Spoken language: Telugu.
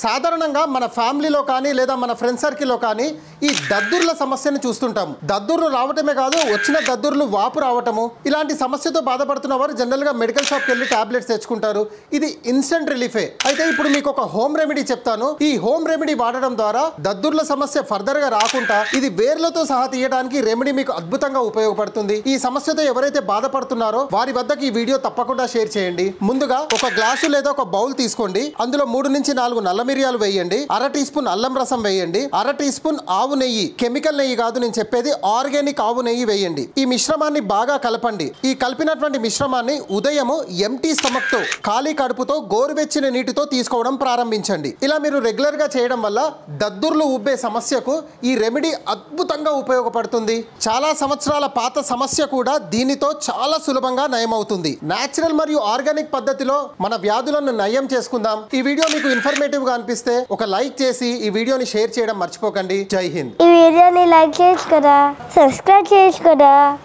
సాధారణంగా మన ఫ్యామిలీలో కానీ లేదా మన ఫ్రెండ్ సర్కిల్లో కానీ ఈ దద్దుర్ల సమస్యను చూస్తుంటాం. దద్దుర్లు రావటమే కాదు, వచ్చిన దద్దుర్లు వాపు రావటము, ఇలాంటి సమస్యతో బాధపడుతున్న వారు జనరల్గా మెడికల్ షాప్కి వెళ్ళి టాబ్లెట్స్ తెచ్చుకుంటారు. ఇది ఇన్స్టెంట్ రిలీఫే. అయితే ఇప్పుడు మీకు ఒక హోమ్ రెమెడీ చెప్తాను. ఈ హోమ్ రెమెడీ వాడడం ద్వారా దద్దుర్ల సమస్య ఫర్దర్ గా రాకుండా ఇది వేర్లతో సహా తీయడానికి రెమెడీ మీకు అద్భుతంగా ఉపయోగపడుతుంది. ఈ సమస్యతో ఎవరైతే బాధపడుతున్నారో వారి వద్దకు ఈ వీడియో తప్పకుండా షేర్ చేయండి. ముందుగా ఒక గ్లాసు లేదా ఒక బౌల్ తీసుకోండి. అందులో 3 నుంచి 4 నల్ల మిరియాలు వేయండి, 1/2 టీ స్పూన్ అల్లం రసం వేయండి, 1/2 టీ స్పూన్ ఆవు నెయ్యి, కెమికల్ నెయ్యి కాదు నేను చెప్పేది, ఆర్గానిక్ ఆవు నెయ్యి వేయండి. ఈ మిశ్రమాన్ని బాగా కలపండి. ఈ కలిపినటువంటి మిశ్రమాన్ని ఉదయము ఎంటీ స్టమక్ తో, ఖాళీ కడుపుతో గోరువెచ్చని నీటితో తీసుకోవడం ప్రారంభించండి. ఇలా మీరు రెగ్యులర్ గా చేయడం వల్ల దద్దుర్లు ఉబ్బే సమస్యకు ఈ రెమెడీ అద్భుతంగా ఉపయోగపడుతుంది. చాలా సంవత్సరాల పాత సమస్య కూడా దీనితో చాలా సులభంగా నయమవుతుంది. నేచురల్ మరియు ఆర్గానిక్ పద్ధతిలో మన వ్యాధులను నయం చేసుకుందాం. ఈ వీడియో మీకు ఇన్ఫర్మేటివ్ గా అనిపిస్తే ఒక లైక్ చేసి ఈ వీడియోని షేర్ చేయడం మర్చిపోకండి. జై హింద్. ఈ వీడియోని లైక్ చేయొచ్చు కదా, సబ్స్క్రైబ్ చేయొచ్చు కదా.